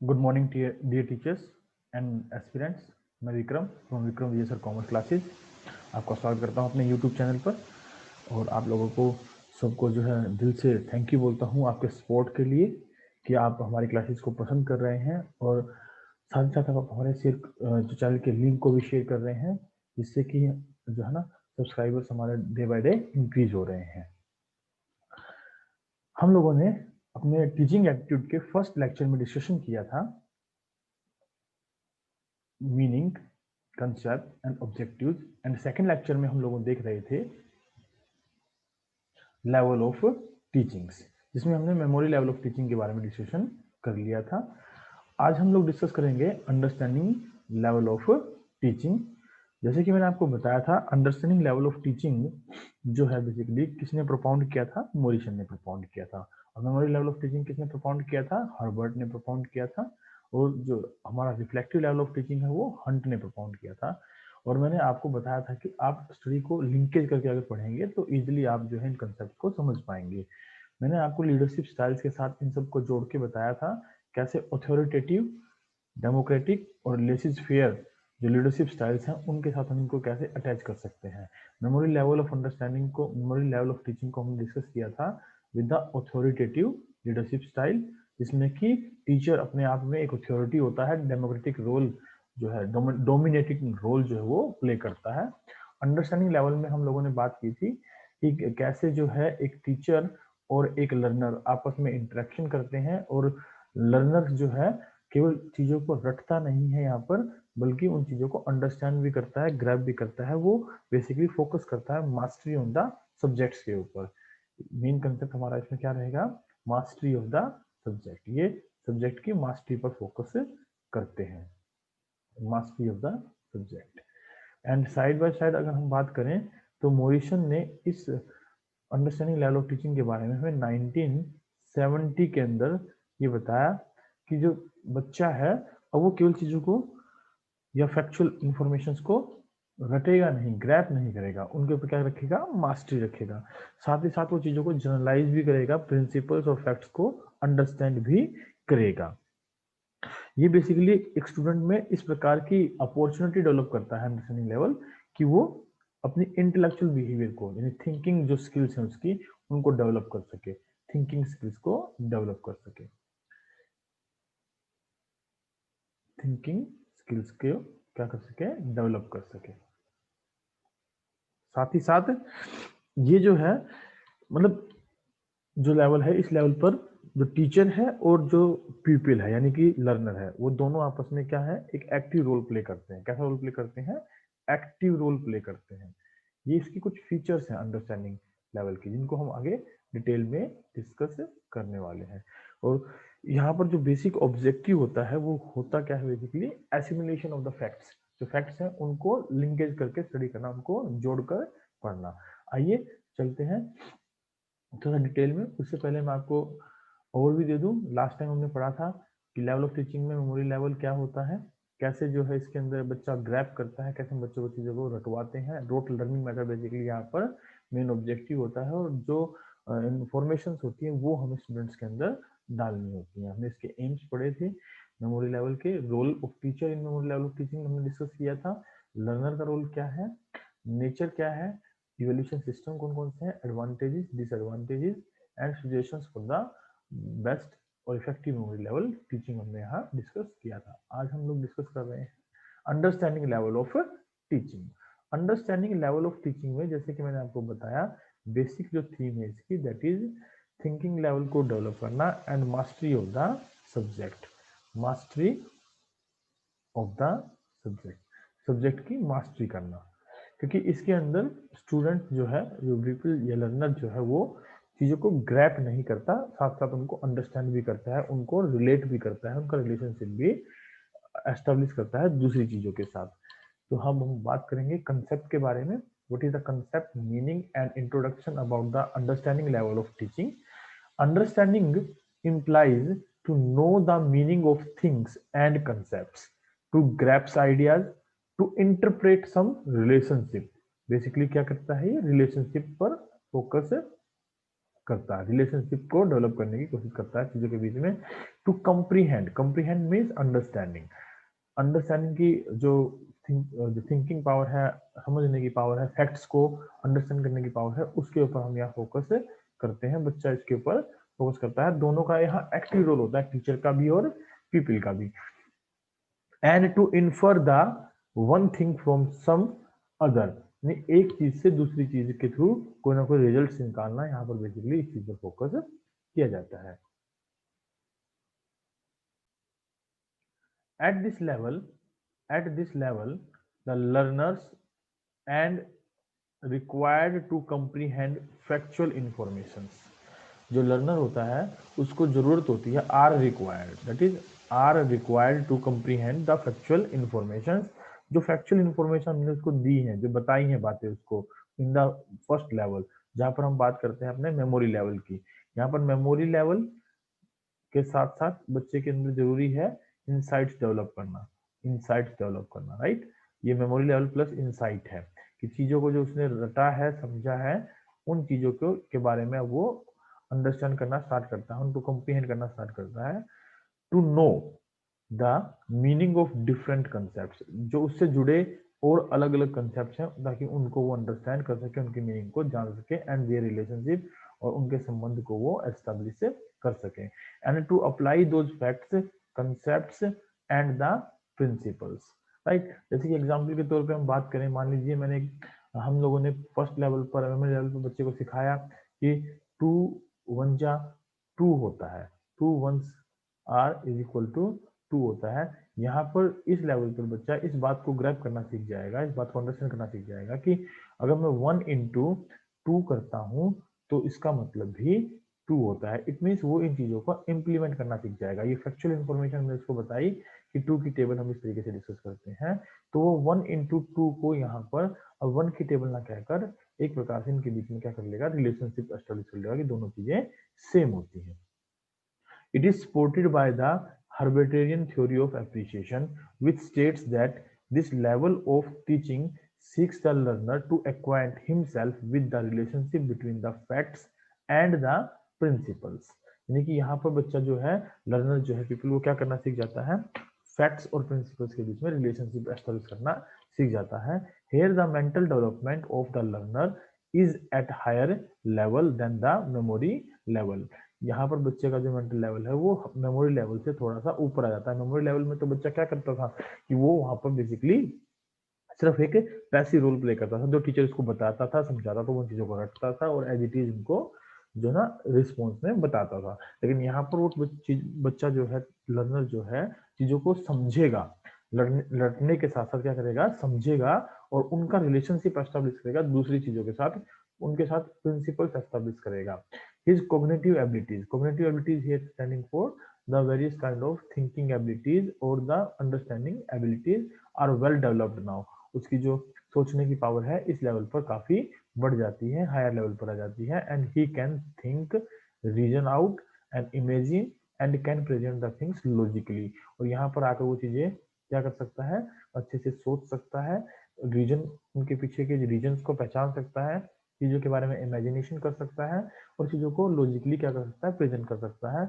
Good morning dear teachers and aspirants. मैं Vikram from Vikram Vijay sir commerce classes आपका स्वागत करता हूं अपने यूट्यूब चैनल पर। और आप लोगों को सबको जो है दिल से थैंक यू बोलता हूं आपके सपोर्ट के लिए कि आप हमारी क्लासेस को पसंद कर रहे हैं और साथ ही साथ आप हमारे जो चैनल के लिंक को भी शेयर कर रहे हैं, जिससे कि जो है ना सब्सक्राइबर्स हमारे डे बाय डे इंक्रीज हो रहे हैं। हम लोगों ने अपने टीचिंग एप्टीट्यूड के फर्स्ट लेक्चर में डिस्कशन किया था meaning, concept and objectives, and second lecture में हम लोग देख रहे थे लेवल ऑफ टीचिंग्स, जिसमें हमने मेमोरी लेवल ऑफ टीचिंग के बारे में डिस्कशन कर लिया था। आज हम लोग डिस्कस करेंगे अंडरस्टैंडिंग लेवल ऑफ टीचिंग। जैसे कि मैंने आपको बताया था, अंडरस्टैंडिंग लेवल ऑफ टीचिंग जो है बेसिकली किसने प्रोपाउंड किया था? मोरिसन ने प्रोपाउंड किया था। और मेमोरी लेवल ऑफ टीचिंग किसने प्रोपाउंड किया था? हर्बर्ट ने प्रोपाउंड किया था। और जो हमारा रिफ्लेक्टिव लेवल ऑफ टीचिंग है वो हंट ने प्रोपाउंड किया था। और मैंने आपको बताया था कि आप स्टडी को लिंकेज करके अगर पढ़ेंगे तो इजीली आप जो है इन कंसेप्ट को समझ पाएंगे। मैंने आपको लीडरशिप स्टाइल्स के साथ इन सबको जोड़ के बताया था कैसे ऑथोरिटेटिव, डेमोक्रेटिक और लेसिस फेयर जो लीडरशिप स्टाइल्स हैं उनके साथ हम इनको कैसे अटैच कर सकते हैं। मेमोरी लेवल ऑफ अंडरस्टैंडिंग को, मेमोरी लेवल ऑफ टीचिंग को हमने डिस्कस किया था with the authoritative leadership style, जिसमें कि टीचर अपने आप में एक अथॉरिटी होता है, डेमोक्रेटिक रोल जो है, डोमिनेटिंग रोल जो है वो प्ले करता है। अंडरस्टैंडिंग लेवल में हम लोगों ने बात की थी कि कैसे जो है एक टीचर और एक लर्नर आपस में इंटरेक्शन करते हैं, और लर्नर जो है केवल चीजों को रटता नहीं है यहाँ पर, बल्कि उन चीजों को अंडरस्टैंड भी करता है, ग्रैब भी करता है। वो बेसिकली फोकस करता है मास्टरी ऑन द सब्जेक्ट्स के ऊपर। मेन कंसेप्ट हमारा इसमें क्या रहेगा? Mastery of the subject. ये सब्जेक्ट की मास्टरी पर फोकस करते हैं, mastery of the subject. And side by side अगर हम बात करें तो मोरिसन ने इस अंडरस्टैंडिंग लेवल ऑफ टीचिंग के बारे में हमें 1970 के अंदर ये बताया कि जो बच्चा है अब वो केवल चीजों को या फैक्चुअल इंफॉर्मेशन को रटेगा नहीं, ग्रैप नहीं करेगा, उनके ऊपर क्या रखेगा? मास्टरी रखेगा। साथ ही साथ वो चीजों को जनरलाइज भी करेगा, प्रिंसिपल्स और फैक्ट्स को अंडरस्टैंड भी करेगा। ये बेसिकली एक स्टूडेंट में इस प्रकार की अपॉर्चुनिटी डेवलप करता है अंडरस्टैंडिंग लेवल, कि वो अपनी इंटेलेक्चुअल बिहेवियर को, यानी थिंकिंग जो स्किल्स हैं उसकी, उनको डेवलप कर सके, थिंकिंग स्किल्स को डेवलप कर सके, थिंकिंग स्किल्स को क्या कर सके? डेवलप कर सके। साथ ही साथ ये जो है, मतलब जो लेवल है, इस लेवल पर जो टीचर है और जो पीपल है यानी कि लर्नर है, वो दोनों आपस में क्या है? एक एक्टिव रोल प्ले करते हैं। कैसा रोल प्ले करते हैं? एक्टिव रोल प्ले करते हैं। ये इसकी कुछ फीचर्स हैं अंडरस्टैंडिंग लेवल की, जिनको हम आगे डिटेल में डिस्कस करने वाले हैं। और यहाँ पर जो बेसिक ऑब्जेक्टिव होता है वो होता क्या है? Basically assimilation of the facts. जो फैक्ट्स हैं उनको लिंकेज करके स्टडी करना, उनको जोड़कर पढ़ना। आइए चलते हैं थोड़ा डिटेल में। उससे पहले मैं आपको ओवरव्यू दे दूं। लास्ट टाइम हमने पढ़ा था कि लेवल ऑफ टीचिंग में मेमोरी लेवल क्या होता है, कैसे जो है इसके अंदर बच्चा ग्रैप करता है, कैसे हम बच्चों को चीज़ों को रटवाते हैं। रोट लर्निंग मेथड बेसिकली यहाँ पर मेन ऑब्जेक्टिव होता है, और जो इंफॉर्मेशन होती है वो हमें स्टूडेंट्स के अंदर डालनी होती है। हमने इसके एम्स पढ़े थे, मेमोरी लेवल के। Role of teacher in memory level of teaching हमने डिस्कस किया था। लर्नर का रोल क्या है, नेचर क्या है, इवोल्यूशन सिस्टम कौन कौन से हैं, advantages, disadvantages and suggestions for the best और इफेक्टिव मेमोरी लेवल टीचिंग हमने यहाँ डिस्कस किया था। आज हम लोग डिस्कस कर रहे हैं understanding level of teaching. Understanding level of teaching में जैसे कि मैंने आपको बताया, बेसिक जो थीम है इसकी, दैट इज थिंकिंग लेवल को डेवलप करना and mastery of the subject. Mastery of the subject, subject की मास्टरी करना। क्योंकि इसके अंदर स्टूडेंट जो है, जो पीपल या लर्नर जो है, वो चीज़ों को ग्रैप नहीं करता, साथ साथ उनको अंडरस्टैंड भी करता है, उनको रिलेट भी करता है, उनका रिलेशनशिप भी एस्टेब्लिश करता है दूसरी चीज़ों के साथ। तो हम बात करेंगे कंसेप्ट के बारे में। What is the concept, meaning and introduction about the understanding level of teaching. Understanding implies to know the meaning of things and concepts, to grasp ideas, to interpret some relationship। Basically क्या करता है? ये relationship पर focus करता है, relationship को develop करने की कोशिश करता है चीजों के बीच में। To comprehend, comprehend means understanding, understanding की जो थिंकिंग पावर है, समझने की पावर है, फैक्ट्स को अंडरस्टैंड करने की पावर है, उसके ऊपर हम यहाँ फोकस करते हैं। बच्चा इसके ऊपर फोकस करता है। दोनों का यहाँ एक्टिव रोल होता है, टीचर का भी और पीपल का भी। And to infer the one thing from some other, एक चीज से दूसरी चीज के थ्रू कोई ना कोई रिजल्ट निकालना, यहाँ पर बेसिकली इस चीज पर फोकस किया जाता है। At this level, the learners and required to comprehend factual informations. जो लर्नर होता है उसको जरूरत होती है are required to comprehend the factual information. जो फैक्चुअल इंफॉर्मेशन हमने उसको दी है, जो बताई हैं बातें उसको इन द फर्स्ट लेवल, जहां पर हम बात करते हैं अपने मेमोरी लेवल की। यहाँ पर मेमोरी लेवल के साथ साथ बच्चे के अंदर जरूरी है इनसाइट्स डेवलप करना, राइट। ये मेमोरी लेवल प्लस इनसाइट है कि चीजों को जो उसने रटा है, समझा है, उन चीजों को के बारे में वो अंडरस्टैंड करना स्टार्ट करता है, उनको कॉम्प्रीहेंड करना स्टार्ट करता है। To know the meaning of different concept, जो उससे जुड़े और अलग अलग कंसेप्ट हैं, ताकि उनको वो अंडरस्टैंड कर सके, उनकी मीनिंग को जान सके, एंड देयर रिलेशनशिप, और उनके संबंध को वो एस्टेब्लिश कर सके। And to apply those facts, concepts and the principles, right. जैसे कि एग्जाम्पल के तौर पे हम बात करें, मान लीजिए हम लोगों ने फर्स्ट लेवल पर, मेमोरी लेवल पर बच्चे को सिखाया कि 2 1 जा 2 होता है, 2 1s are is equal to 2 होता है। यहाँ पर इस लेवल पर बच्चा इस बात को ग्रैब करना सीख जाएगा, इस बात को अंडरस्टैंड करना सीख जाएगा कि अगर मैं 1 into 2 करता हूँ तो इसका मतलब भी 2 होता है। इट मीन्स वो इन चीजों को इम्प्लीमेंट करना सीख जाएगा। ये फैक्चुअल इन्फॉर्मेशन मैंने उसको बताई कि 2 की टेबल हम इस तरीके से डिस्कस करते हैं, तो वो 1 into 2 को यहाँ पर 1 की टेबल ना कहकर एक प्रकार से इनके बीच में क्या कर लेगा, रिलेशनशिप एस्टेब्लिश कर लेगा कि दोनों चीजें सेम होती हैं। It is supported by the Herbartian theory of appreciation, which states that this level of teaching seeks the learner to acquaint himself with the relationship between the facts and the principles। यानी कि यहाँ पर बच्चा जो है, learner जो है, people, वो क्या करना सीख जाता है, फैक्ट्स और प्रिंसिपल्स के बीच में रिलेशनशिप एस्टेब्लिश करना सीख जाता है। Here the mental development of the learner is at higher level than the memory level। यहाँ पर बच्चे का जो मेंटल लेवल है वो मेमोरी लेवल से थोड़ा सा ऊपर आ जाता है। मेमोरी लेवल में तो बच्चा क्या करता था कि वो वहां पर बेसिकली सिर्फ एक पैसिव रोल प्ले करता था, जो टीचर उसको बताता था, समझाता था, वो चीजों को रटता था और एज इट इज उनको जो ना रिस्पॉन्स में बताता था। लेकिन यहाँ पर वो बच्चा जो है, लर्नर जो है, चीजों को समझेगा, लड़ने के साथ साथ क्या करेगा, समझेगा और उनका रिलेशनशिप एस्टेब्लिश करेगा दूसरी चीजों के साथ, उनके साथ प्रिंसिपल्स एस्टेब्लिश करेगा। His cognitive abilities here standing for the various kind of thinking abilities or the understanding abilities are well developed now। उसकी जो सोचने की पावर है इस लेवल पर काफी बढ़ जाती है, हायर लेवल पर आ जाती है। And he can think, reason out and imagine and can present the things logically. और यहाँ पर आकर वो चीजें क्या कर सकता है, अच्छे से सोच सकता है, रीजन, उनके पीछे के रीजन्स को पहचान सकता है, चीजों के बारे में इमेजिनेशन कर सकता है और चीजों को लॉजिकली क्या कर सकता है, प्रेजेंट कर सकता है।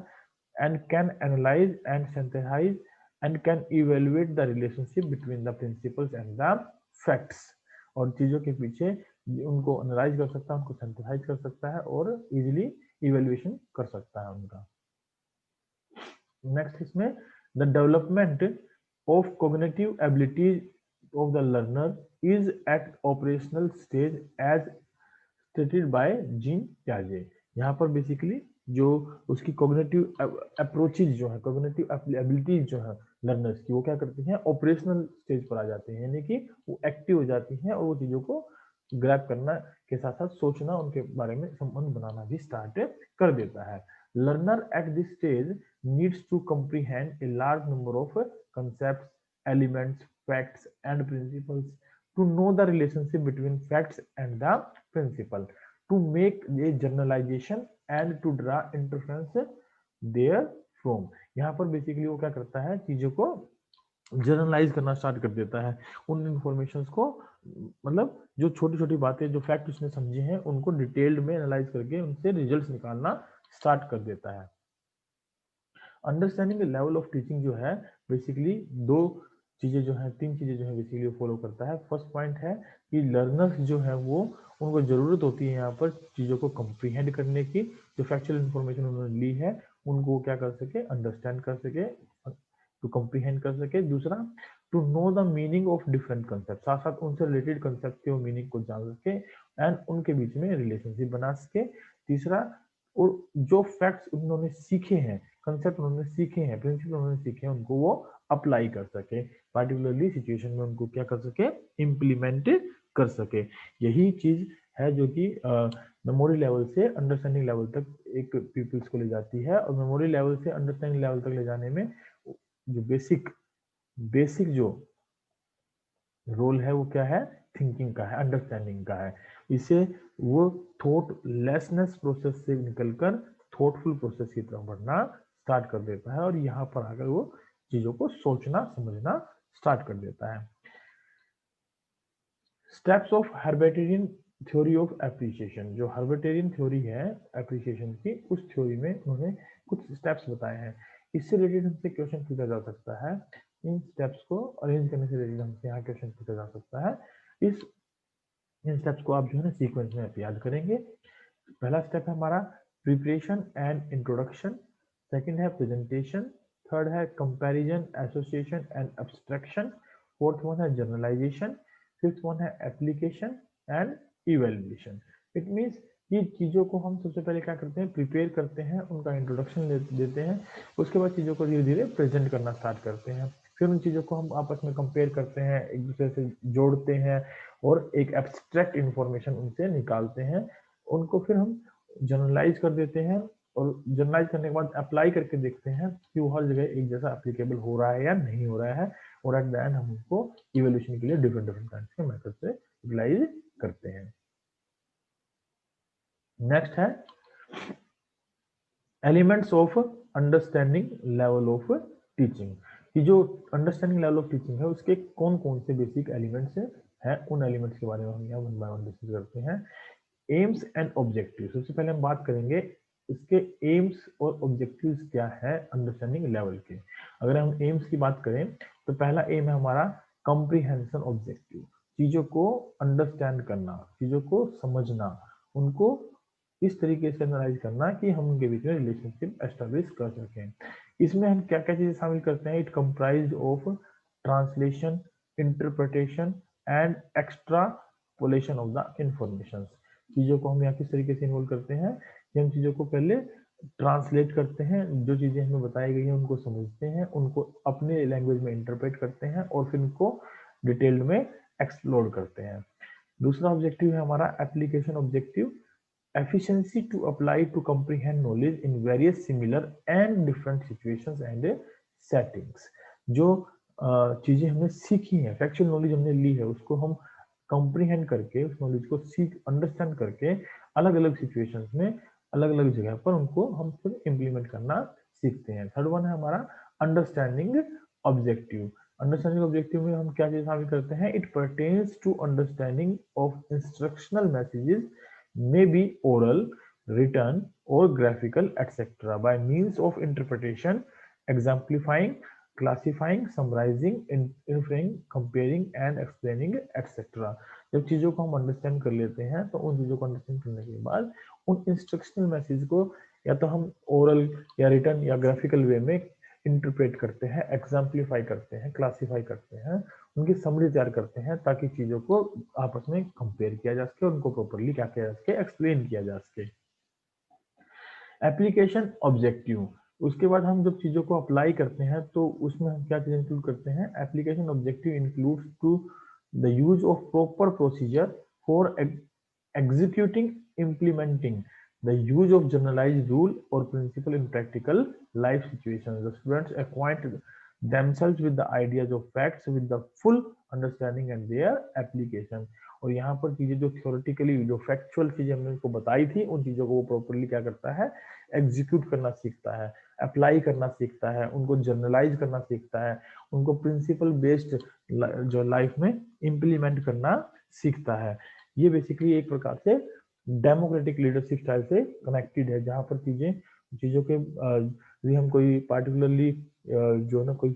And can analyse and synthesise and can evaluate the relationship between the principles and the facts. और चीजों के पीछे उनको एनालाइज कर सकता है, उनको सिंथेसाइज कर सकता है और इजिली इवेल्युएशन कर सकता है उनका। नेक्स्ट इसमें the development of cognitive abilities of the learner is at operational stage as stated by Jean प्याजे। यहाँ पर बेसिकली जो उसकी कॉग्निटिव अप्रोचेज जो है, कॉग्निटिव एबिलिटीज जो है लर्नर्स की, वो क्या करती हैं, ऑपरेशनल स्टेज पर आ जाते हैं, यानी कि वो एक्टिव हो जाती हैं और वो चीजों को ग्रैब करना के साथ साथ सोचना, उनके बारे में संबंध बनाना भी स्टार्ट कर देता है। Learner at this stage needs to comprehend a large number of concepts, elements, facts and principles to know the relationship between facts and the principle, to make a generalization and to draw inference therefrom। यहाँ पर basically वो क्या करता है, चीजों को generalise करना start कर देता है, उन इंफॉर्मेशन को मतलब जो छोटी छोटी बातें, जो फैक्ट उसने समझे हैं, उनको डिटेल्ड में एनालाइज करके उनसे रिजल्ट्स निकालना स्टार्ट कर देता है। अंडरस्टैंडिंग लेवल ऑफ टीचिंग जो है बेसिकली दो चीजें जो है, तीन चीजें जो है बेसिकली फॉलो करता है। फर्स्ट पॉइंट है कि लर्नर्स जो है वो, उनको जरूरत होती है यहाँ पर चीजों को कंप्रीहेंड करने की, जो फैक्चुअल इंफॉर्मेशन उन्होंने ली है उनको क्या कर सके, अंडरस्टैंड कर सके, टू कंप्रीहेंड कर सके। दूसरा, to know the meaning of different concept, साथ साथ उनसे रिलेटेड कंसेप्ट के मीनिंग को जान सके एंड उनके बीच में रिलेशनशिप बना सके। तीसरा, और जो फैक्ट्स उन्होंने सीखे हैं, कंसेप्ट उन्होंने सीखे हैं, प्रिंसिपल उन्होंने सीखे हैं, उनको वो अप्लाई कर सके, पार्टिकुलरली सिचुएशन में उनको क्या कर सके, इम्प्लीमेंट कर सके। यही चीज है जो कि मेमोरी लेवल से अंडरस्टैंडिंग लेवल तक एक पीपल्स को ले जाती है। और मेमोरी लेवल से अंडरस्टैंडिंग लेवल तक ले जाने में जो बेसिक बेसिक जो रोल है वो क्या है, थिंकिंग का है, अंडरस्टैंडिंग का है। इसे वो थॉट लेसनेस प्रोसेस से निकलकर थॉटफुल प्रोसेस की तरफ बढ़ना स्टार्ट कर देता है, और यहाँ पर आकर वो चीजों को सोचना समझना स्टार्ट कर देता है। Steps of Herbartian theory of appreciation, जो हर्बेटेरियन थ्योरी है एप्रिसिएशन की, उस थ्योरी में उन्होंने कुछ स्टेप्स बताए हैं। इससे रिलेटेड हमसे क्वेश्चन पूछा जा सकता है, इन स्टेप्स को अरेंज करने से रिलेटेड हमसे यहाँ क्वेश्चन पूछा जा सकता है। इन स्टेप्स को आप जो है ना सीक्वेंस में याद करेंगे। पहला स्टेप है हमारा प्रिपरेशन एंड इंट्रोडक्शन, सेकंड है प्रेजेंटेशन, थर्ड है comparison, association and abstraction, fourth one है जनरलाइजेशन, फिफ्थ वन है application and evaluation. It means ये चीज़ों को हम सबसे पहले क्या करते हैं, प्रिपेयर करते हैं, उनका इंट्रोडक्शन देते हैं, उसके बाद चीज़ों को धीरे धीरे प्रेजेंट करना स्टार्ट करते हैं, फिर उन चीज़ों को हम आपस में कंपेयर करते हैं, एक दूसरे से जोड़ते हैं और एक एब्स्ट्रैक्ट इंफॉर्मेशन उनसे निकालते हैं। उनको फिर हम जनरलाइज कर देते हैं, और जनरलाइज करने के बाद अप्लाई करके देखते हैं कि वो हर जगह एक जैसा एप्लीकेबल हो रहा है या नहीं हो रहा है, और एट द एंड हम उसको इवोल्यूशन के लिए डिफरेंट डिफरेंट काइंड के मेथड से यूटिलाइज करते हैं। नेक्स्ट है elements of understanding level of teaching, कि जो अंडरस्टैंडिंग लेवल ऑफ टीचिंग है उसके कौन कौन से बेसिक एलिमेंट्स हैं, उन एलिमेंट्स के बारे में हम यहाँ वन बाय वन डिस्कस करते हैं। एम्स एंड ऑब्जेक्टिव, सबसे पहले हम बात करेंगे इसके एम्स और ऑब्जेक्टिव्स क्या है अंडरस्टैंडिंग लेवल के। अगर हम एम्स की बात करें तो पहला एम है हमारा कॉम्प्रिहेंशन ऑब्जेक्टिव, चीजों को अंडरस्टैंड करना, चीजों को समझना, उनको इस तरीके से एनालाइज करना कि हम उनके बीच में रिलेशनशिप एस्टेब्लिश कर सकें। इसमें हम क्या क्या चीजें शामिल करते हैं, it comprise of translation, interpretation and extrapolation of the information. चीज़ों को हम यहाँ किस तरीके से इन्वॉल्व करते हैं कि हम चीज़ों को पहले ट्रांसलेट करते हैं, जो चीज़ें हमें बताई गई हैं उनको समझते हैं, उनको अपने लैंग्वेज में इंटरप्रेट करते हैं और फिर उनको डिटेल्ड में एक्सप्लोर करते हैं। दूसरा ऑब्जेक्टिव है हमारा application objective, efficiency to apply to comprehend knowledge in various similar and different situations and settings। जो चीजें हमने सीखी हैं, फैक्चुअल नॉलेज हमने ली है, उसको हम कंप्रीहेंड करके, उस नॉलेज को सीख अंडरस्टैंड करके अलग अलग सिचुएशंस में अलग अलग जगह पर उनको हम फिर इम्प्लीमेंट करना सीखते हैं। थर्ड वन है हमारा अंडरस्टैंडिंग ऑब्जेक्टिव। अंडरस्टैंडिंग ऑब्जेक्टिव में हम क्या चीज शामिल करते हैं, it pertains to understanding of instructional messages may be oral, written, or graphical, etc. by means of interpretation, exemplifying, classifying, summarizing, inferring, comparing and explaining, etc. जब चीज़ों को हम अंडरस्टैंड कर लेते हैं तो उन चीज़ों को अंडरस्टैंड करने के बाद उन इंस्ट्रक्शनल मैसेज को या तो हम ओरल या रिटर्न या ग्राफिकल वे में इंटरप्रेट करते हैं, एग्जाम्पलीफाई करते हैं, क्लासीफाई करते हैं, उनकी समरी तैयार करते हैं ताकि चीजों को आपस में कंपेयर किया जा सके, उनको प्रॉपरली क्या किया जा सके, एक्सप्लेन किया जा सके। एप्लीकेशन ऑब्जेक्टिव, उसके बाद हम जब चीजों को अप्लाई करते हैं तो उसमें हम क्या चीज इंक्लूड करते हैं, application objective includes to the use of proper procedure for executing, implementing the use of generalized rule or principle in practical life situations. The students acquaint themselves with the ideas of facts with the full understanding and their application। और यहाँ पर चीजें जो theoretically जो factual चीजें हमने उनको बताई थी, उन चीजों को वो प्रॉपरली क्या करता है, एग्जीक्यूट करना सीखता है। अप्लाई करना सीखता है, उनको जर्नलाइज करना सीखता है, उनको प्रिंसिपल बेस्ड जो लाइफ में इम्प्लीमेंट करना सीखता है। ये बेसिकली एक प्रकार से डेमोक्रेटिक लीडरशिप स्टाइल से कनेक्टेड है, जहाँ पर चीजों के यदि हम कोई पार्टिकुलरली जो ना कोई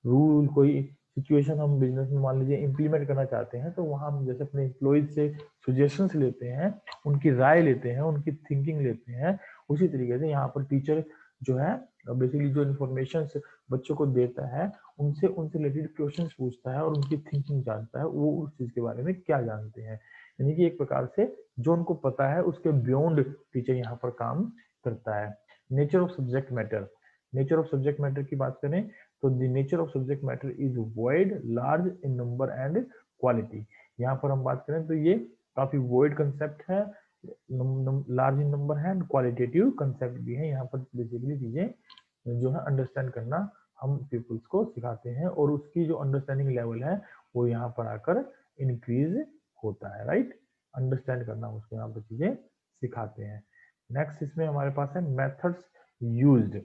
रूल, कोई सिचुएशन हम बिजनेस में मान लीजिए इम्प्लीमेंट करना चाहते हैं, तो वहाँ हम जैसे अपने एम्प्लॉइज से सजेशंस लेते हैं, उनकी राय लेते हैं, उनकी थिंकिंग लेते हैं, उसी तरीके से यहाँ पर टीचर जो है बेसिकली जो इन्फॉर्मेशन बच्चों को देता है, उनसे रिलेटेड क्वेश्चंस पूछता है और उनकी थिंकिंग जानता है, वो उस चीज के बारे में क्या जानते हैं। यानी कि एक प्रकार से जो उनको पता है उसके बियॉन्ड टीचर यहाँ पर काम करता है। Nature of subject matter, nature of subject matter की बात करें तो the nature of subject matter is wide, large in number and quality. यहाँ पर हम बात करें तो ये काफी वाइड कंसेप्ट है, लार्ज इन नंबर है एंड क्वालिटेटिव कंसेप्ट भी है। यहाँ पर बेसिकली चीजें जो है अंडरस्टैंड करना हम पीपल्स को सिखाते हैं और उसकी जो अंडरस्टैंडिंग लेवल है वो यहाँ पर आकर इंक्रीज होता है, राइट। अंडरस्टैंड करना उसको यहाँ पर चीजें सिखाते हैं। नेक्स्ट इसमें हमारे पास है मेथड्स यूज्ड।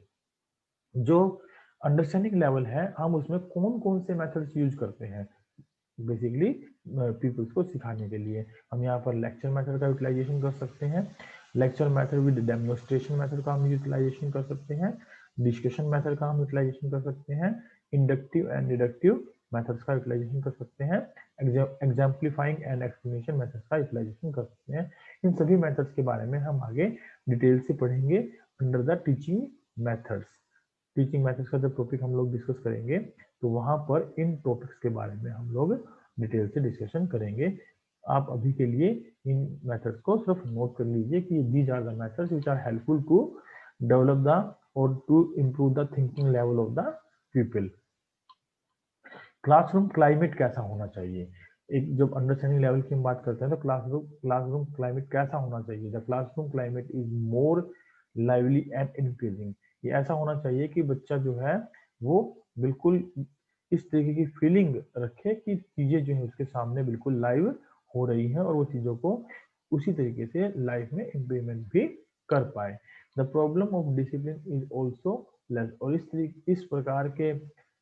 जो अंडरस्टैंडिंग लेवल है हम उसमें कौन कौन से मेथड्स यूज करते हैं बेसिकली पीपल्स को सिखाने के लिए। हम यहाँ पर लेक्चर मेथड का यूटिलाइजेशन कर सकते हैं, lecture method with demonstration method का हम यूटिलाइजेशन कर सकते हैं, डिस्कशन मेथड का हम यूटिलाइजेशन कर सकते हैं, इंडक्टिव एंड डिडक्टिव मेथड्स का यूटिलाइजेशन कर सकते हैं, एग्जाम्पलीफाइंग एंड एक्सप्लेनेशन मेथड्स का यूटिलाइजेशन कर सकते हैं। इन सभी मेथड्स के बारे में हम आगे डिटेल से पढ़ेंगे under the teaching methods. Teaching methods का जब टॉपिक हम लोग डिस्कस करेंगे तो वहां पर इन टॉपिक्स के बारे में हम लोग डिटेल से डिस्कशन करेंगे। आप अभी के लिए इन मेथड्स को सिर्फ नोट कर लीजिए कि these are the methods which are helpful to develop the और to improve the thinking level of the people. Classroom climate कैसा होना चाहिए, एक जब अंडरस्टैंडिंग लेवल की हम बात करते हैं तो क्लासरूम क्लाइमेट कैसा होना चाहिए। The classroom climate is more lively and increasing. ये ऐसा होना चाहिए कि बच्चा जो है वो बिल्कुल इस तरीके की फीलिंग रखे कि चीजें जो है उसके सामने बिल्कुल लाइव हो रही हैं और वो चीजों को उसी तरीके से लाइफ में इम्प्लीमेंट भी कर पाए। The problem of discipline is also less. और इस प्रकार के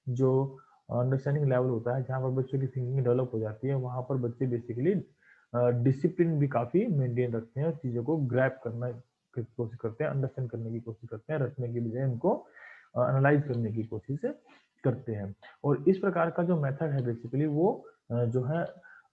जो अंडरस्टैंडिंग लेवल होता है जहाँ पर बच्चों की थिंकिंग डेवलप हो जाती है, वहाँ पर बच्चे बेसिकली डिसिप्लिन भी काफी मेंटेन रखते हैं और चीजों को ग्रैब करना की कोशिश करते हैं, अंडरस्टैंड करने की कोशिश करते हैं, रटने की बजाय उनको एनालाइज करने की कोशिश करते हैं। और इस प्रकार का जो मेथड है बेसिकली वो जो है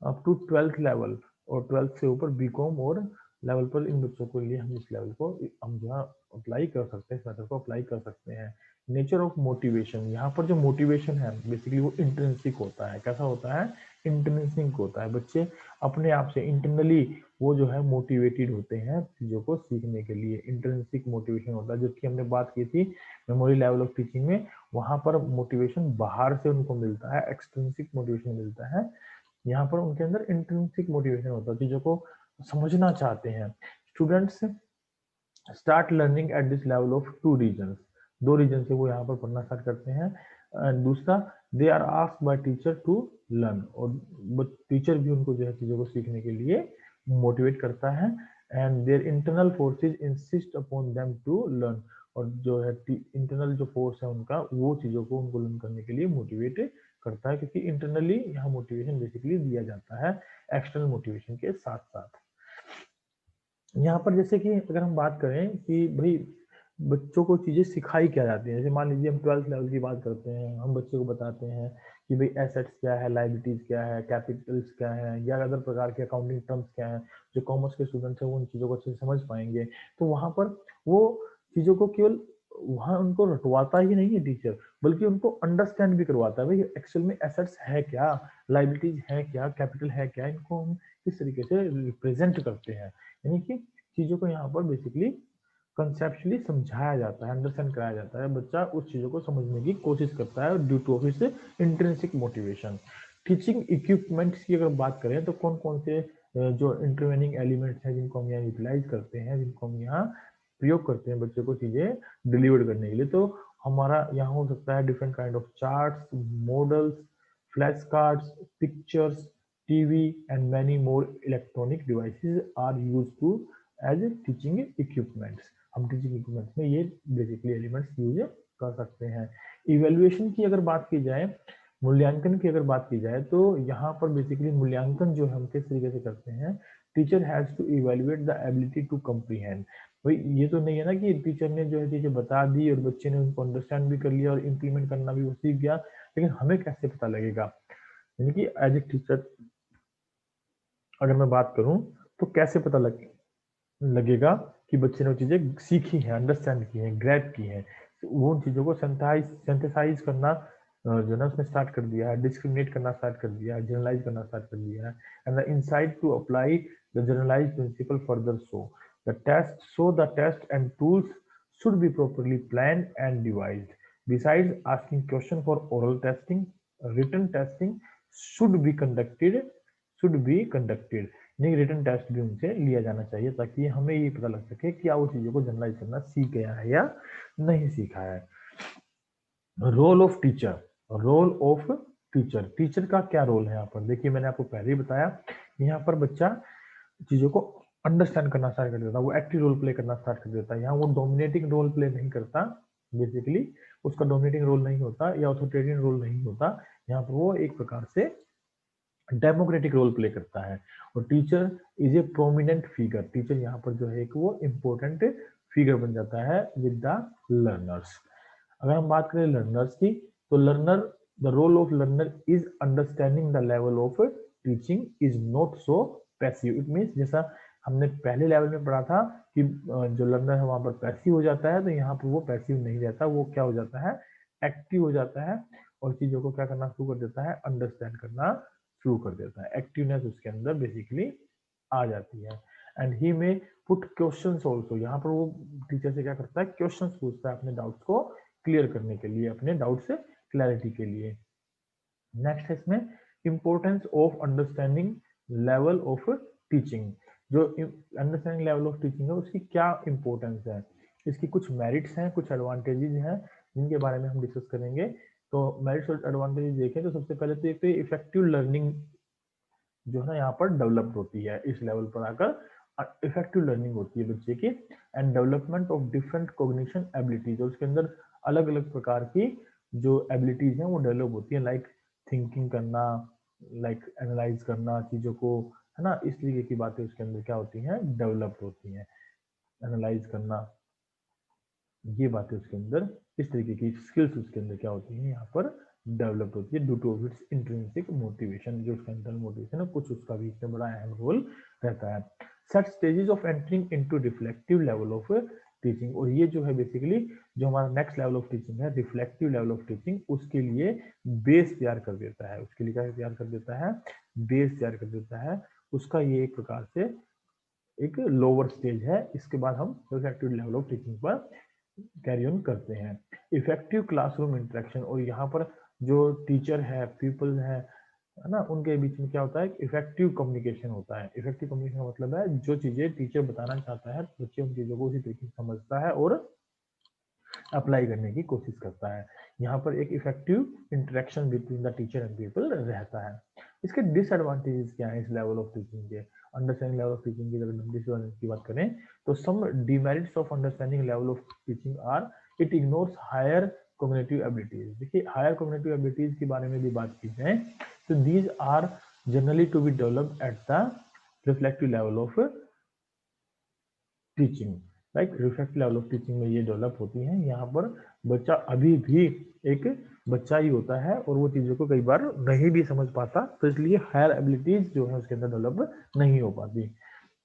अप टू 12th लेवल और 12th से ऊपर बीकॉम और लेवल पर इन बच्चों के लिए हम इस लेवल को हम जो है अप्लाई कर सकते हैं, इस मेथड को अप्लाई कर सकते हैं। नेचर ऑफ मोटिवेशन, यहाँ पर जो मोटिवेशन है बेसिकली वो इंट्रिंसिक होता है। कैसा होता है? इंट्रिंसिक होता है। बच्चे अपने आप से इंटरनली वो जो है मोटिवेटेड होते हैं चीजों को सीखने के लिए। इंट्रिंसिक मोटिवेशन होता है, जबकि हमने बात की थी मेमोरी लेवल ऑफ टीचिंग में, वहां पर मोटिवेशन बाहर से उनको मिलता है, एक्सट्रिंसिक मोटिवेशन मिलता है। यहाँ पर उनके अंदर इंट्रिंसिक मोटिवेशन होता है, चीजों को समझना चाहते हैं। Students start learning at this level of 2 reason, 2 reason से वो यहाँ पर पढ़ना स्टार्ट करते हैं। दूसरा, they are asked by teacher to learn, और टीचर भी उनको जो है चीजों को सीखने के लिए मोटिवेट करता है। And their internal forces insist upon them to learn, और जो है इंटरनल जो फोर्स है उनका वो चीजों को उनको लर्न करने के लिए मोटिवेट करता है, क्योंकि इंटरनली यहाँ मोटिवेशन बेसिकली दिया जाता है एक्सटर्नल मोटिवेशन के साथ साथ। यहाँ पर जैसे कि अगर हम बात करें कि भाई बच्चों को चीजें सिखाई क्या जाती है, जैसे मान लीजिए हम 12th लेवल की बात करते हैं, हम बच्चे को बताते हैं कि भाई एसेट्स क्या है, लाइबिलिटीज क्या है, कैपिटल्स क्या है, या अदर प्रकार के अकाउंटिंग टर्म्स क्या है। जो कॉमर्स के स्टूडेंट्स हैं वो उन चीजों को अच्छे से समझ पाएंगे। तो वहां पर वो चीजों को केवल वहां उनको रटवाता ही नहीं है टीचर, बल्कि उनको अंडरस्टैंड भी करवाता है भाई एक्चुअल में एसेट्स है क्या, लाइबिलिटीज है क्या, कैपिटल है क्या, इनको हम किस तरीके से रिप्रेजेंट करते हैं। यानी कि चीजों को यहाँ पर बेसिकली कंसेप्चुअली समझाया जाता है, अंडरस्टैंड कराया जाता है, बच्चा उस चीजों को समझने की कोशिश करता है due two of intrinsic motivation. Teaching equipments की अगर बात करें तो कौन कौन से जो इंटरवेनिंग एलिमेंट्स हैं जिनको हम यहाँ यूटिलाइज करते हैं, जिनको हम यहाँ प्रयोग करते हैं बच्चों को चीजें डिलीवर करने के लिए, तो हमारा यहाँ हो सकता है different kind of charts, models, flash cards, pictures, TV and many more electronic devices are used to as teaching equipments। हम टीचिंग इक्विपमेंट्स में ये बेसिकली एलिमेंट्स यूज कर सकते हैं। इवेल्युएशन की अगर बात की जाए, मूल्यांकन की अगर बात की जाए, तो यहाँ पर बेसिकली मूल्यांकन जो हम किस तरीके से करते हैं, teacher has to evaluate the ability to comprehend. भाई ये तो नहीं है ना कि टीचर ने जो है चीजें बता दी और बच्चे ने उनको अंडरस्टैंड भी कर लिया और इम्प्लीमेंट करना भी वो सीख गया, लेकिन हमें कैसे पता लगेगा, यानी कि एज ए टीचर अगर मैं बात करूं तो कैसे पता लगेगा कि बच्चे ने वो चीजें सीखी हैं, अंडरस्टैंड की हैं, ग्रैब की हैं। वो उन चीजों को सिंथेसाइज करना जो ना उसने स्टार्ट कर दिया है, डिस्क्रिमिनेट करना स्टार्ट कर दिया है, जनरलाइज करना स्टार्ट कर दिया है। And the insight to apply the generalise principle further so the test and tools should be properly planned and devised. Besides asking question for oral testing, written testing should be conducted. नहीं, written test भी उनसे लिया जाना चाहिए ताकि हमें ये पता लग सके कि वो चीजों को जनरलाइज करना सीख गया है या नहीं सीखा है। रोल ऑफ टीचर, टीचर का क्या रोल है यहाँ पर, देखिए मैंने आपको पहले ही बताया, यहाँ पर बच्चा चीजों को अंडरस्टैंड करना स्टार्ट कर देता है, वो एक्टिव रोल प्ले करना स्टार्ट कर देता है। यहाँ वो डोमिनेटिंग रोल प्ले नहीं करता, बेसिकली उसका डोमिनेटिंग रोल नहीं होता या ऑथोरिटेरियन रोल नहीं होता, यहाँ पर वो एक प्रकार से डेमोक्रेटिक रोल प्ले करता है। और teacher is a prominent figure, teacher यहाँ पर जो है एक वो इम्पोर्टेंट फिगर बन जाता है विद द लर्नर्स। अगर हम बात करें लर्नर्स की, तो the role of learner is understanding the level of teaching is not so passive. It means जैसा हमने पहले लेवल में पढ़ा था कि जो लर्नर है वहां पर पैसिव हो जाता है, तो यहाँ पर वो पैसिव नहीं रहता, वो क्या हो जाता है, एक्टिव हो जाता है और चीजों को क्या करना शुरू कर देता है, अंडरस्टैंड करना शुरू कर देता है। एक्टिवनेस उसके अंदर बेसिकली आ जाती है। एंड ही में पुट क्वेश्चंस ऑल्सो, यहाँ पर वो टीचर से क्या करता है, क्वेश्चंस पूछता है अपने डाउट्स को क्लियर करने के लिए, अपने डाउट से क्लैरिटी के लिए। नेक्स्ट है इसमें importance of understanding level of teaching. जो अंडरस्टैंडिंग लेवल ऑफ टीचिंग है उसकी क्या इंपॉर्टेंस है, इसकी कुछ मेरिट्स हैं, कुछ एडवांटेजेस हैं जिनके बारे में हम डिस्कस करेंगे। तो मेरिट्स और एडवांटेजेस देखें तो सबसे पहले तो एक तो इफेक्टिव लर्निंग जो है ना यहाँ पर डेवलप होती है, इस लेवल पर आकर इफेक्टिव लर्निंग होती है बच्चे की। And development of different cognition abilities, और उसके अंदर अलग अलग प्रकार की जो एबिलिटीज हैं वो डेवलप होती है, लाइक थिंकिंग करना, लाइक एनालाइज करना चीजों को, है ना, इस तरीके की बातें उसके अंदर क्या होती हैं, डेवलप होती हैं। एनालाइज करना, ये बातें उसके अंदर, इस तरीके की स्किल्स उसके अंदर क्या होती हैं, यहाँ पर डेवलप होती है due to its intrinsic motivation, जो उसका इंटरनल मोटिवेशन है कुछ उसका भी इसमें बड़ा अहम रोल रहता है। Set stages of entering into reflective level of teaching, और ये जो है बेसिकली जो हमारा नेक्स्ट लेवल ऑफ टीचिंग है, रिफ्लेक्टिव लेवल ऑफ टीचिंग, उसके लिए बेस तैयार कर देता है। उसके लिए क्या तैयार कर देता है, बेस तैयार कर देता है। उसका ये एक प्रकार से एक लोअर स्टेज है। इसके बाद हम रिफ्लेक्टिव लेवल ऑफ टीचिंग पर कैरी ऑन करते हैं। इफेक्टिव क्लासरूम इंटरेक्शन, और यहाँ पर जो टीचर है, पीपल है ना, उनके बीच में क्या होता है, इफेक्टिव कम्युनिकेशन होता है। इफेक्टिव कम्युनिकेशन का मतलब है जो चीजें टीचर बताना चाहता है बच्चे उन चीजों को उसी तरीके से समझता है और अप्लाई करने की कोशिश करता है। यहाँ पर एक effective interaction between the teacher and people रहता है। इसके डिसएडवांटेजेस क्या है इस लेवल ऑफ टीचिंग के, अंडरस्टैंडिंग लेवल ऑफ टीचिंग की अगर डिसएडवांटेज की बात करें तो some demerits of understanding level of teaching are it ignores higher cognitive abilities. देखिए हायर कॉग्निटिव एबिलिटीज के बारे में भी बात की जाए तो these are generally to be developed at the reflective level of teaching. Like reflective level of teaching में ये डेवलप होती हैं। यहाँ पर बच्चा अभी भी एक बच्चा ही होता है और वो चीज़ों को कई बार नहीं भी समझ पाता, तो इसलिए हायर एबिलिटीज जो है उसके अंदर डेवलप नहीं हो पाती।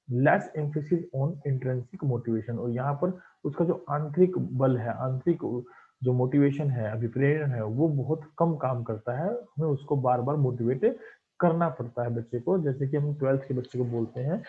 Less emphasis on intrinsic motivation, और यहाँ पर उसका जो आंतरिक बल है, आंतरिक जो मोटिवेशन है, अभिप्रेरण है, वो बहुत कम काम करता है। हमें उसको बार बार मोटिवेट करना पड़ता है बच्चे को। जैसे कि हम 12th के बच्चे को बोलते हैं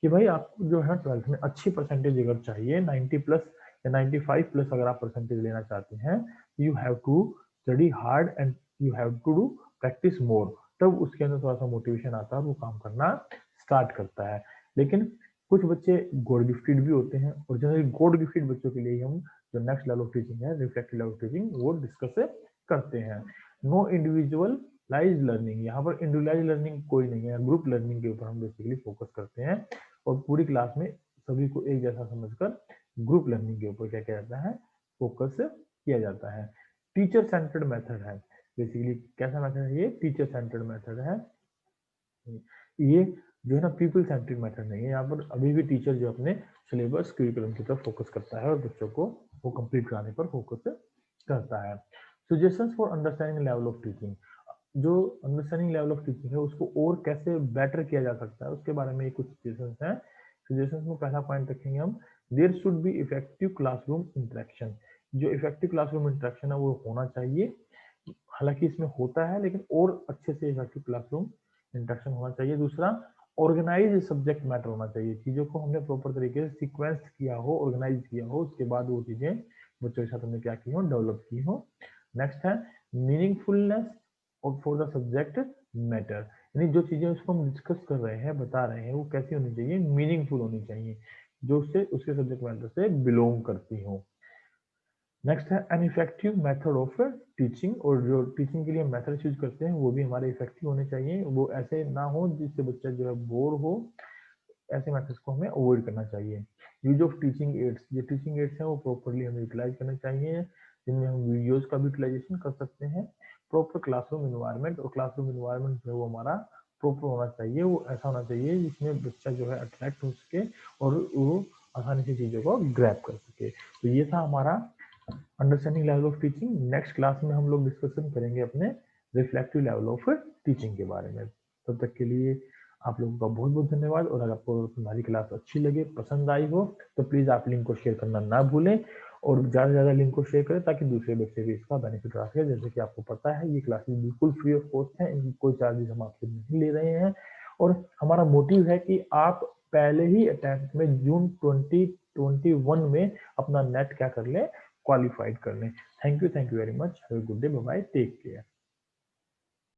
कि भाई आपको जो है 12th में अच्छी परसेंटेज अगर चाहिए, 90 प्लस या 95 प्लस अगर आप परसेंटेज लेना चाहते हैं, you have to study hard and you have to do practice more. तब उसके अंदर थोड़ा सा मोटिवेशन आता है और वो काम करना स्टार्ट करता है। लेकिन कुछ बच्चे गॉड गिफ्टेड भी होते हैं, और जनरली गॉड गिफ्टेड बच्चों के लिए हम जो नेक्स्ट लेवल ऑफ टीचिंग है, रिफ्लेक्टिव लेवल ऑफ टीचिंग, वो डिस्कस करते हैं। नो इंडिविजुअलाइज लर्निंग, यहाँ पर इंडिविजुअलाइज लर्निंग कोई नहीं है, ग्रुप लर्निंग के ऊपर हम बेसिकली फोकस करते हैं और पूरी क्लास में सभी को एक जैसा समझकर ग्रुप लर्निंग के ऊपर क्या किया जाता है, फोकस किया जाता है। टीचर सेंटर्ड मेथड है, बेसिकली कैसा मेथड है ये, टीचर सेंटर्ड मेथड है। ये जो है ना पीपल सेंट्रिक मेथड नहीं है, यहाँ पर अभी भी टीचर जो अपने सिलेबस करिकुलम की तरफ फोकस करता है और बच्चों को वो कंप्लीट कराने पर फोकस करता है। Suggestions for understanding level of teaching, जो अंडरस्टैंडिंग लेवल ऑफ टीचिंग है उसको और कैसे बेटर किया जा सकता है उसके बारे में कुछ सजेशंस हैं। सजेशंस में पहला पॉइंट रखेंगे हम, there should be effective classroom interaction. जो इफेक्टिव क्लासरूम इंटरेक्शन है वो होना चाहिए, हालांकि इसमें होता है लेकिन और अच्छे से इफेक्टिव क्लासरूम इंटरेक्शन होना चाहिए। दूसरा, ऑर्गेनाइज सब्जेक्ट मैटर होना चाहिए, चीज़ों को हमने प्रॉपर तरीके से सीक्वेंस किया हो, ऑर्गेनाइज किया हो, उसके बाद वो चीज़ें बच्चों के साथ हमने क्या की हो, डेवलप की हो। नेक्स्ट है मीनिंगफुलनेस और फॉर द सब्जेक्ट मैटर, यानी जो चीज़ें उसको हम डिस्कस कर रहे हैं, बता रहे हैं, वो कैसी होनी चाहिए, मीनिंगफुल होनी चाहिए, जो उससे उसके सब्जेक्ट मैटर से बिलोंग करती हो। नेक्स्ट है an effective method of teaching, और जो टीचिंग के लिए मेथड यूज करते हैं वो भी हमारे इफेक्टिव होने चाहिए, वो ऐसे ना हो जिससे बच्चा जो है बोर हो, ऐसे मेथड्स को हमें अवॉइड करना चाहिए। यूज ऑफ टीचिंग एड्स, जो टीचिंग एड्स हैं वो प्रॉपरली हमें यूटिलाइज करने चाहिए, जिनमें हम वीडियोस का भी यूटिलाइजेशन कर सकते हैं। प्रॉपर क्लासरूम इन्वायरमेंट, और क्लासरूम इन्वायरमेंट जो है वो हमारा प्रॉपर होना चाहिए, वो ऐसा होना चाहिए जिसमें बच्चा जो है अट्रैक्ट हो सके और वो आसानी से चीज़ों को ग्रैब कर सके। तो ये था हमारा understanding level of teaching. Next class में हम लोग डिस्कशन करेंगे अपने रिफ्लेक्टिव लेवल ऑफ टीचिंग के बारे में। तब तक के लिए आप लोगों का बहुत बहुत धन्यवाद, और अगर आपको हमारी क्लास अच्छी लगे, पसंद आई हो, तो प्लीज़ आप लिंक को शेयर करना ना भूलें, और ज़्यादा से ज़्यादा लिंक को शेयर करें ताकि दूसरे बच्चे भी इसका बेनिफिट उठा सके। जैसे कि आपको पता है ये क्लासेस बिल्कुल फ्री ऑफ कॉस्ट है, इनकी कोई चार्जेस हम आपसे नहीं ले रहे हैं, और हमारा मोटिव है कि आप पहले ही अटेम्प्ट में जून 2021 में अपना नेट क्या कर लें, क्वालिफाइड कर लें। Thank you very much, have a good day, bye bye, take care.